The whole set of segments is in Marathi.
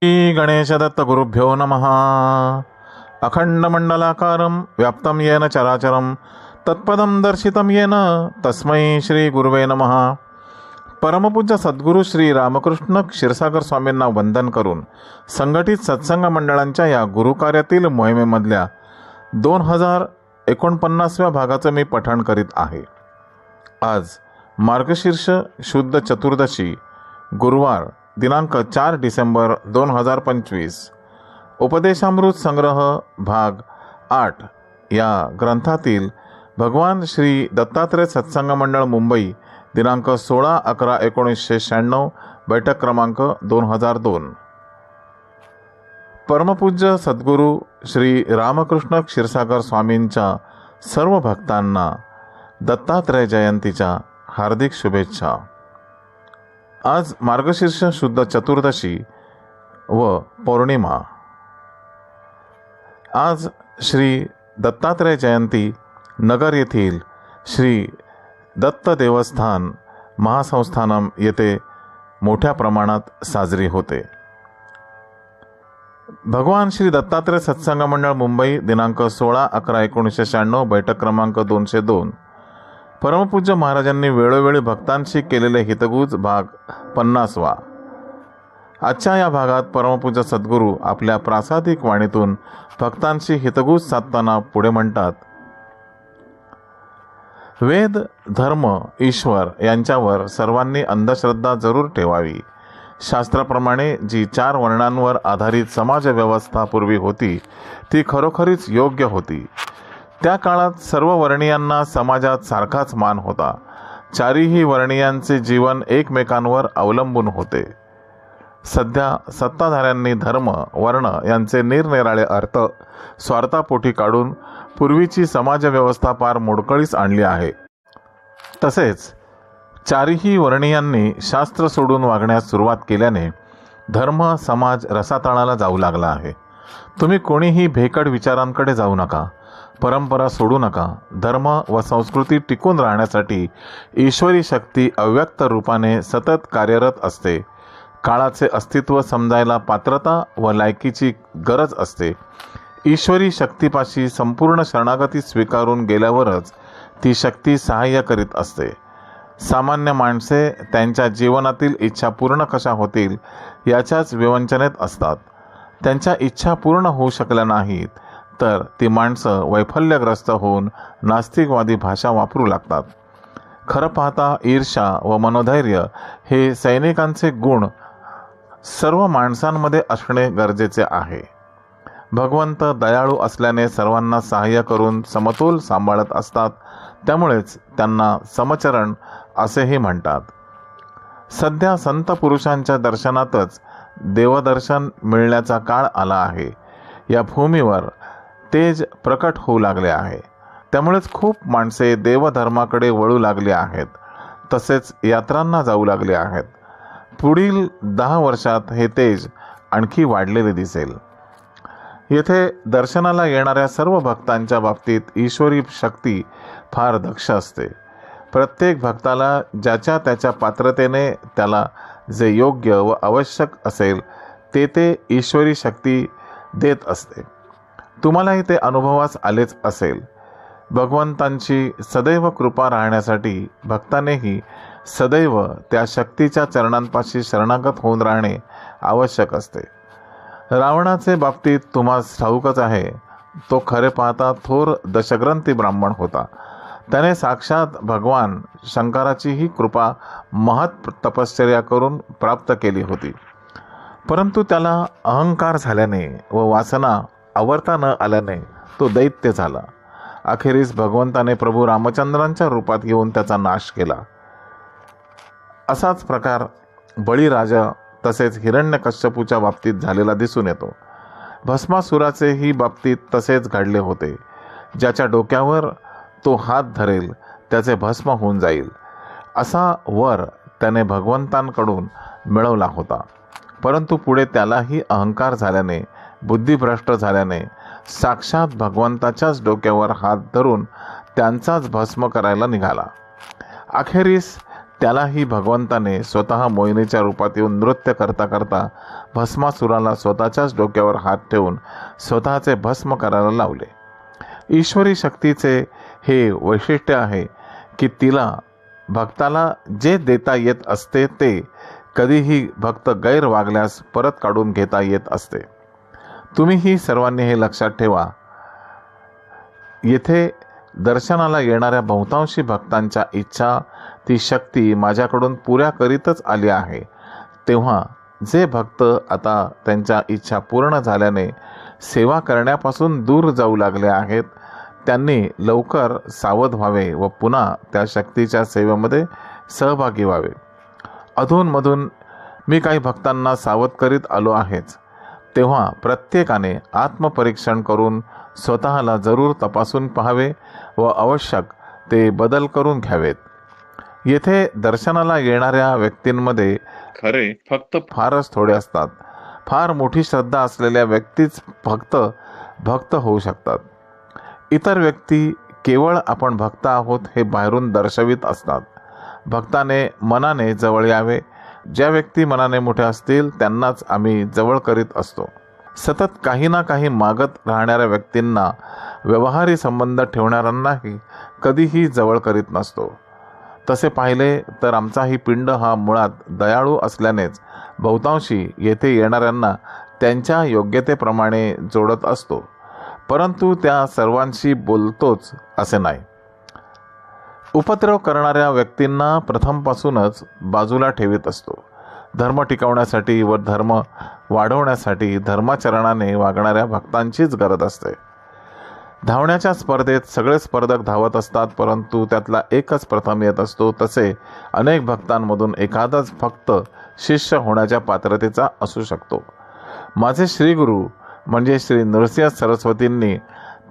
श्री गणेश दत्त गुरुभ्यो नमः. अखंडमंडलाकारं व्याप्तं येन चराचरं तत्पदं दर्शितं येन तस्मै श्री गुरुवे नमः. परमपूज्य सद्गुरू श्री रामकृष्ण क्षीरसागर स्वामींना वंदन करून संघटित सत्संग मंडळांच्या या गुरुकार्यातील मोहिमेमधल्या 2049व्या भागाचं मी पठण करीत आहे. आज मार्गशीर्ष शुद्ध चतुर्दशी गुरुवार दिनांक 4 डिसेंबर 2025. उपदेशामृत संग्रह भाग 8 या ग्रंथातील भगवान श्री दत्तात्रय सत्संग मंडळ मुंबई दिनांक 16/11/1996 बैठक क्रमांक 2002. परमपूज्य सद्गुरू श्री रामकृष्ण क्षीरसागर स्वामींच्या सर्व भक्तांना दत्तात्रय जयंतीच्या हार्दिक शुभेच्छा. आज मार्गशीर्ष शुद्ध चतुर्दशी व पौर्णिमा. आज श्री दत्तात्रय जयंती नगर येथील श्री दत्त देवस्थान महासंस्थानम येथे मोठ्या प्रमाणात साजरी होते. भगवान श्री दत्तात्रय सत्संग मंडळ मुंबई दिनांक 16/11/1996 बैठक क्रमांक 202. परमपूज्य महाराजांनी वेळोवेळी भक्तांशी केलेले हितगुज भाग 50वा. आजच्या या भागात परमपूज्य सद्गुरू आपल्या प्रासादिक वाणीतून भक्तांशी हितगुज साधताना पुढे म्हणतात. वेद, धर्म, ईश्वर यांच्यावर सर्वांनी अंधश्रद्धा जरूर ठेवावी. शास्त्राप्रमाणे जी 4 वर्णांवर आधारित समाजव्यवस्था पूर्वी होती ती खरोखरीच योग्य होती. त्या काळात सर्व वर्णीयांना समाजात सारखाच मान होता. चारीही वर्णीयांचे जीवन एकमेकांवर अवलंबून होते. सध्या सत्ताधाऱ्यांनी धर्म, वर्ण यांचे निरनिराळे अर्थ स्वार्थापोटी काढून पूर्वीची समाजव्यवस्था पार मोडकळीस आणली आहे. तसेच चारीही वर्णीयांनी शास्त्र सोडून वागण्यास सुरुवात केल्याने धर्म समाज रसातळाला जाऊ लागला आहे. तुम्ही कोणीही भेकड विचारांकडे जाऊ नका. परंपरा सोडू नका. धर्म व संस्कृती टिकून राहण्यासाठी ईश्वरी शक्ती अव्यक्त रूपाने सतत कार्यरत असते. काळाचे अस्तित्व समजायला पात्रता व लायकीची गरज असते. ईश्वरी शक्तीपाशी संपूर्ण शरणागती स्वीकारून गेल्यावरच ती शक्ती सहाय्य करीत असते. सामान्य माणसे त्यांच्या जीवनातील इच्छा पूर्ण कशा होतील याच्याच विवंचनेत असतात. त्यांच्या इच्छा पूर्ण होऊ शकल्या नाहीत तर ती माणसं वैफल्यग्रस्त होऊन नास्तिकवादी भाषा वापरू लागतात. खरं पाहता ईर्ष्या व मनोधैर्य हे सैनिकांचे गुण सर्व माणसांमध्ये असणे गरजेचे आहे. भगवंत दयाळू असल्याने सर्वांना सहाय्य करून समतोल सांभाळत असतात. त्यामुळेच त्यांना समचरण असेही म्हणतात. सध्या संत पुरुषांच्या दर्शनातच देवदर्शन मिळण्याचा काळ आला आहे. या भूमीवर तेज प्रकट होऊ लागले आहे. त्यामुळेच खूप माणसे देवधर्माकडे वळू लागले आहेत. तसेच यात्रांना जाऊ लागले आहेत. पुढील 10 वर्षात हे तेज आणखी वाढलेले दिसेल. येथे दर्शनाला येणाऱ्या सर्व भक्तांच्या बाबतीत ईश्वरी शक्ती फार दक्ष असते. प्रत्येक भक्ताला ज्याच्या त्याच्या पात्रतेने त्याला जे योग्य व आवश्यक असेल ते ईश्वरी शक्ती देत असते. तुम्हालाही ते अनुभवास आलेच असेल. भगवंतांची सदैव कृपा राहण्यासाठी भक्तानेही सदैव त्या शक्तीच्या चरणांपाशी शरणागत होऊन राहणे आवश्यक असते. रावणाचे बाबतीत तुम्हास ठाऊकच आहे. तो खरे पाहता थोर दशग्रंथी ब्राह्मण होता. त्याने साक्षात भगवान शंकराचीही कृपा महत् तपश्चर्या करून प्राप्त केली होती. परंतु त्याला अहंकार झाल्याने व वासना आवरता न आल्याने तो दैत्य झाला. अखेरीस भगवंताने प्रभू रामचंद्रांच्या रूपात येऊन त्याचा नाश केला. असाच प्रकार बळीराजा तसेच हिरण्यकश्यपूच्या बाबतीत झालेला दिसून येतो. भस्मासुराचेही बाबतीत तसेच घडले होते. ज्याच्या डोक्यावर तो हात धरेल त्याचे भस्म होऊन जाईल असा वर त्याने भगवंतांकडून मिळवला होता. परंतु पुढे त्यालाही अहंकार झाल्याने, बुद्धिभ्रष्ट झाल्याने साक्षात भगवंताच्याच डोक्यावर हात धरून त्यांचाच भस्म करायला निघाला. अखेरीस त्यालाही भगवंताने स्वतः मोहिनीच्या रूपात येऊन नृत्य करता करता भस्मासुराला स्वतःच्याच डोक्यावर हात ठेवून स्वतःचे भस्म करायला लावले. ईश्वरी शक्तीचे हे वैशिष्ट्य आहे की तिला भक्ताला जे देता येत असते ते कधीही भक्त गैर वागल्यास परत काढून घेता येत असते. तुम्हीही सर्वांनी हे लक्षात ठेवा. येथे दर्शनाला येणाऱ्या बहुतांशी भक्तांच्या इच्छा ती शक्ती माझ्याकडून पुऱ्या करीतच आली आहे. तेव्हा जे भक्त आता त्यांच्या इच्छा पूर्ण झाल्याने सेवा करण्यापासून दूर जाऊ लागले आहेत, त्यांनी लवकर सावध व्हावे व पुन्हा त्या शक्तीच्या सेवेमध्ये सहभागी व्हावे. अधूनमधून मी काही भक्तांना सावध करीत आलो आहेच. तेव्हा प्रत्येकाने आत्मपरीक्षण करून स्वतःला जरूर तपासून पाहावे व आवश्यक ते बदल करून घ्यावेत. येथे दर्शनाला येणाऱ्या व्यक्तींमध्ये खरे फक्त फारच थोडे असतात. फार मोठी श्रद्धा असलेल्या व्यक्तीच भक्त होऊ शकतात. इतर व्यक्ती केवळ आपण भक्त आहोत हे बाहेरून दर्शवित असतात. भक्ताने मनाने जवळ यावे. ज्या व्यक्ती मनाने मोठ्या असतील त्यांनाच आम्ही जवळ करीत असतो. सतत काही ना काही मागत राहणाऱ्या व्यक्तींना, व्यवहारी संबंध ठेवणाऱ्यांनाही कधीही जवळ करीत नसतो. तसे पाहिले तर आमचाही पिंड हा मुळात दयाळू असल्यानेच बहुतांशी येथे येणाऱ्यांना त्यांच्या योग्यतेप्रमाणे जोडत असतो. परंतु त्या सर्वांशी बोलतोच असे नाही. उपद्रव करणाऱ्या व्यक्तींना प्रथमपासूनच बाजूला ठेवीत असतो. धर्म टिकवण्यासाठी व धर्म वाढवण्यासाठी धर्माचरणाने वागणाऱ्या भक्तांचीच गरज असते. धावण्याच्या स्पर्धेत सगळे स्पर्धक धावत असतात, परंतु त्यातला एकच प्रथम येत असतो. तसे अनेक भक्तांमधून एखादाच फक्त शिष्य होण्याच्या पात्रतेचा असू शकतो. माझे श्रीगुरु म्हणजे श्री नृसिंह सरस्वतींनी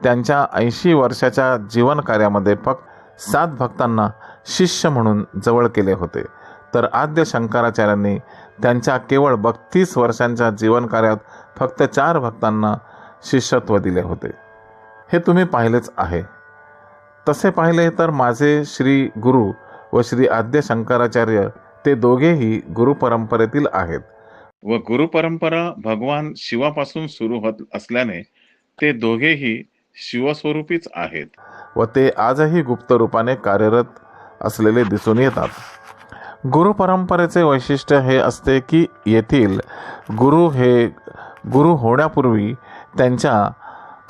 त्यांच्या 80 वर्षाच्या जीवन कार्यामध्ये फक्त 7 भक्तांना शिष्य म्हणून जवळ केले होते, तर आद्य शंकराचार्यांनी त्यांच्या केवळ 32 वर्षांच्या जीवन कार्यात फक्त 4 भक्तांना शिष्यत्व दिले होते. हे तुम्ही पाहिलेच आहे. तसे पाहिले तर माझे श्री गुरु व श्री आद्य शंकराचार्य ते दोघेही गुरुपरंपरेतील आहेत व गुरुपरंपरा भगवान शिवापासून सुरू होत असल्याने ते दोघेही शिवस्वरूपीच आहेत व ते आजही गुप्त रूपाने कार्यरत असलेले दिसून येतात. गुरुपरंपरेचे वैशिष्ट्य हे असते की येथील गुरु होण्यापूर्वी त्यांच्या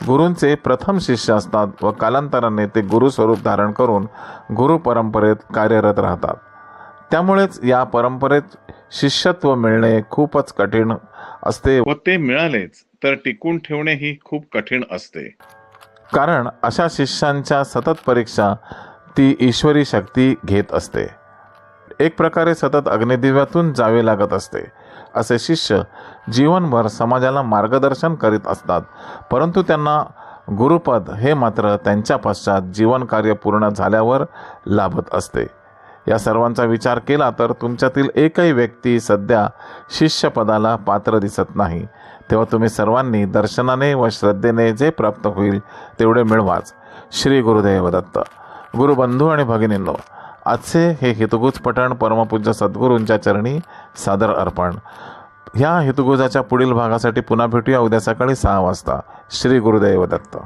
गुरूंचे प्रथम शिष्य असतात व कालांतराने ते गुरुस्वरूप धारण करून गुरुपरंपरेत कार्यरत राहतात. त्यामुळेच या परंपरेत शिष्यत्व मिळणे खूपच कठीण असते व ते मिळालेच तर टिकून ठेवणे ही खूप कठीण असते. कारण अशा शिष्यांच्या सतत परीक्षा ती ईश्वरी शक्ती घेत असते. एक प्रकारे सतत अग्निदिव्यातून जावे लागत असते. असे शिष्य जीवनभर समाजाला मार्गदर्शन करीत असतात, परंतु त्यांना गुरुपद हे मात्र त्यांच्या पश्चात जीवन कार्य पूर्ण झाल्यावर लाभत असते. या सर्वांचा विचार केला तर तुमच्यातील एकही व्यक्ती सध्या शिष्यपदाला पात्र दिसत नाही. तेव्हा तुम्ही सर्वांनी दर्शनाने व श्रद्धेने जे प्राप्त होईल तेवढे मिळवाच. श्री गुरुदेव दत्त. गुरुबंधू आणि भगिनींनो, आजचे हे हितगुज पठण परमपूज्य सद्गुरूंच्या चरणी सादर अर्पण. ह्या हितगुजाच्या पुढील भागासाठी पुन्हा भेटूया उद्या सकाळी 6 वाजता. श्री गुरुदेव दत्त.